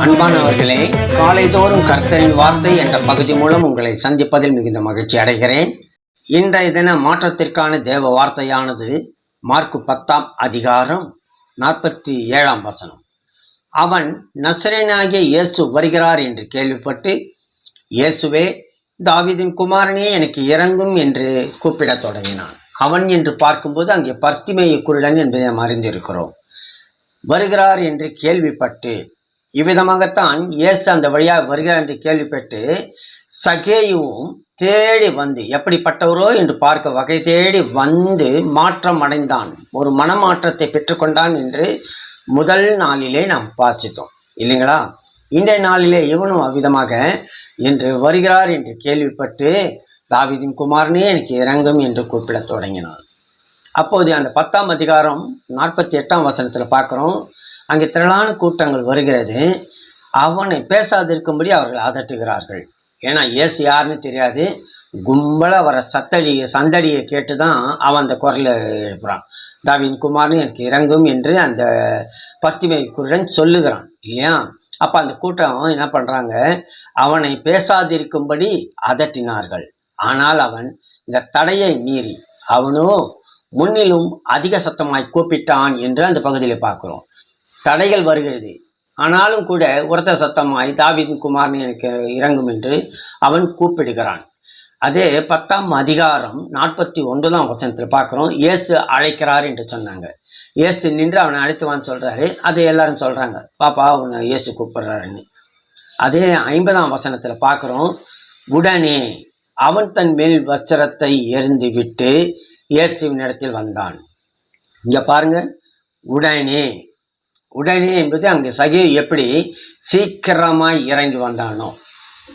அன்பானவர்களே, காலைதோறும் கர்த்தரின் வார்த்தை என்ற பகுதி மூலம் உங்களை சந்திப்பதில் மிகுந்த மகிழ்ச்சி அடைகிறேன். இன்றைய தின மாற்றத்திற்கான தேவ வார்த்தையானது மார்க்கு 10ஆம் அதிகாரம் 47ஆம் வசனம். அவன் நசரேயனாகிய இயேசு வருகிறார் என்று கேள்விப்பட்டு, இயேசுவே, தாவீதின் குமாரனே, எனக்கு இரங்கும் என்று கூப்பிடத் தொடங்கினான். அவன் என்று பார்க்கும்போது அங்கே பர்த்திமேயு குருடன் என்பதை நாம் அறிந்திருக்கிறோம். வருகிறார் என்று கேள்விப்பட்டு, இவ்விதமாகத்தான் இயேசு அந்த வழியாக வருகிறார் என்று கேள்விப்பட்டு சகேயுவும் தேடி வந்து எப்படிப்பட்டவரோ என்று பார்க்க வகை தேடி வந்து மாற்றம் அடைந்தான், ஒரு மனமாற்றத்தை பெற்றுக்கொண்டான் என்று முதல் நாளிலே நாம் பார்த்துட்டோம் இல்லைங்களா? இன்றைய நாளிலே இவனும் அவ்விதமாக என்று வருகிறார் என்று கேள்விப்பட்டு, தாவீதின் குமாரனே, எனக்கு இரங்கும் என்று கூப்பிடத் தொடங்கினான். அப்போது அந்த 10ஆம் அதிகாரம் 48ஆம் வசனத்தில் பார்க்குறோம். அங்கே திரளான கூட்டங்கள் வருகிறது. அவனை பேசாதிருக்கும்படி அவர்கள் அதட்டுகிறார்கள். ஏன்னா இயேசு யாருன்னு தெரியாது. கும்பலாக வர சந்தடியை கேட்டு தான் அவன் அந்த குரலை எழுப்புறான். தாவீதின் குமாரனே, எனக்கு இரங்கும் என்று அந்த பர்த்திமேயு குருடன் சொல்லுகிறான் இல்லையா? அப்போ அந்த கூட்டம் என்ன பண்ணுறாங்க, அவனை பேசாதிருக்கும்படி அதட்டினார்கள். ஆனால் அவன் இந்த தடையை மீறி அவனோ முன்னிலும் அதிக சத்தமாய் கூப்பிட்டான் என்று அந்த பகுதியில் பார்க்குறோம். தடைகள் வருகிறது, ஆனாலும் கூட உரத்த சத்தமாய் தாவீதின் குமாரனே, எனக்கு இரங்கும் என்று அவன் கூப்பிடுகிறான். அதே 10ஆம் அதிகாரம் 49ஆம் வசனத்தில் பார்க்குறோம். இயேசு அழைக்கிறார் என்று சொன்னாங்க. இயேசு நின்று அவனை அழைத்துவான்னு சொல்கிறாரு. அதை எல்லாரும் சொல்கிறாங்க, பாப்பா அவனை இயேசு கூப்பிடுறாருன்னு. அதே 50ஆம் வசனத்தில் பார்க்குறோம். உடனே அவன் தன் மேல் வஸ்திரத்தை எறிந்து விட்டு இயேசுவின் இடத்தில் வந்தான். இங்கே பாருங்க, உடனே உடனே என்பது அங்கே சகேயு எப்படி சீக்கிரமாய் இறங்கி வந்தானோ,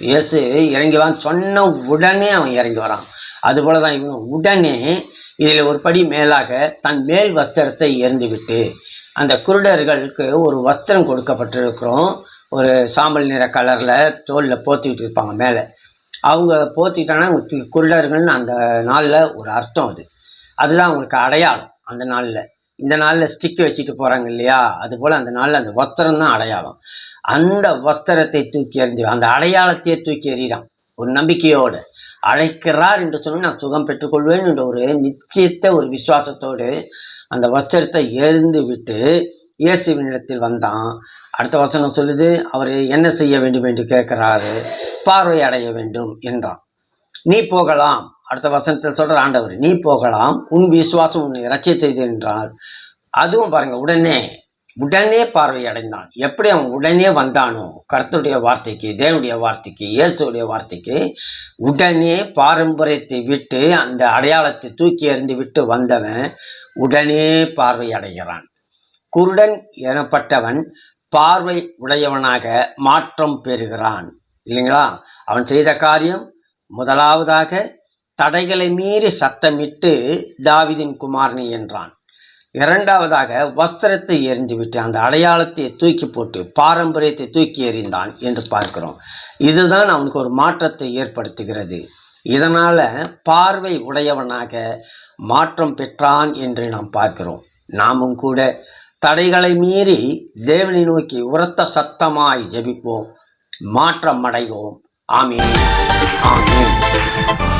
இயேசு இறங்கிவான் சொன்ன உடனே அவன் இறங்கி வரான். அதுபோல தான் இவனும் உடனே இதில் ஒரு படி மேலாக தன் மேல் வஸ்திரத்தை எறிந்து விட்டு, அந்த குருடர்களுக்கு ஒரு வஸ்திரம் கொடுக்கப்பட்டிருக்கிறோம், ஒரு சாம்பல் நிற கலரில் தோலில் போத்திக்கிட்டு இருப்பாங்க மேலே. அவங்க போத்திக்கிட்டாங்கன்னா அவங்க குருடர்கள்னு அந்த நாளில் ஒரு அர்த்தம். அதுதான் அவங்களுக்கு அடையாளம். அந்த நாளில், இந்த நாளில் ஸ்டிக்கு வச்சுட்டு போகிறாங்க இல்லையா, அதுபோல் அந்த நாளில் அந்த வஸ்திரம் தான் அடையாளம். அந்த வஸ்திரத்தை தூக்கி எறிந்து அந்த அடையாளத்தையே தூக்கி எறிகிறான். ஒரு நம்பிக்கையோடு அழைக்கிறார் என்று சொன்னால் நான் சுகம் பெற்றுக்கொள்வேன் என்ற ஒரு நிச்சயத்தை, ஒரு விசுவாசத்தோடு அந்த வஸ்திரத்தை எறிந்து விட்டு இயேசுவினிடத்தில் வந்தான். அடுத்த வசனம் சொல்லுது, அவர் என்ன செய்ய வேண்டும் என்று கேட்கிறாரு. பார்வை அடைய வேண்டும் என்றான். நீ போகலாம். அடுத்த வசனத்தில் சொல்கிற ஆண்டவர், நீ போகலாம், உன் விசுவாசம் உன்னை ரட்சித்தது என்றார். அதுவும் பாருங்க, உடனே பார்வை அடைந்தான். எப்படி அவன் உடனே வந்தானோ கர்த்தருடைய வார்த்தைக்கு, தேவனுடைய வார்த்தைக்கு, இயேசுடைய வார்த்தைக்கு உடனே பாரம்பரியத்தை விட்டு அந்த அடையாளத்தை தூக்கி எறிந்து விட்டு வந்தவன் உடனே பார்வை அடைகிறான். குருடன் எனப்பட்டவன் பார்வை உடையவனாக மாற்றம் பெறுகிறான் இல்லைங்களா? அவன் செய்த காரியம் முதலாவதாக தடைகளை மீறி சத்தமிட்டு தாவீதின் குமாரனே என்றான். இரண்டாவதாக வஸ்திரத்தை எறிந்து விட்டு அந்த அடையாளத்தை தூக்கி போட்டு பாரம்பரியத்தை தூக்கி எறிந்தான் என்று பார்க்கிறோம். இதுதான் அவனுக்கு ஒரு மாற்றத்தை ஏற்படுத்துகிறது. இதனால் பார்வை உடையவனாக மாற்றம் பெற்றான் என்று நாம் பார்க்கிறோம். நாமும் கூட தடைகளை மீறி தேவனை நோக்கி உரத்த சத்தமாய் ஜெபிப்போம், மாற்றம் அடைவோம். ஆமென், ஆமென்.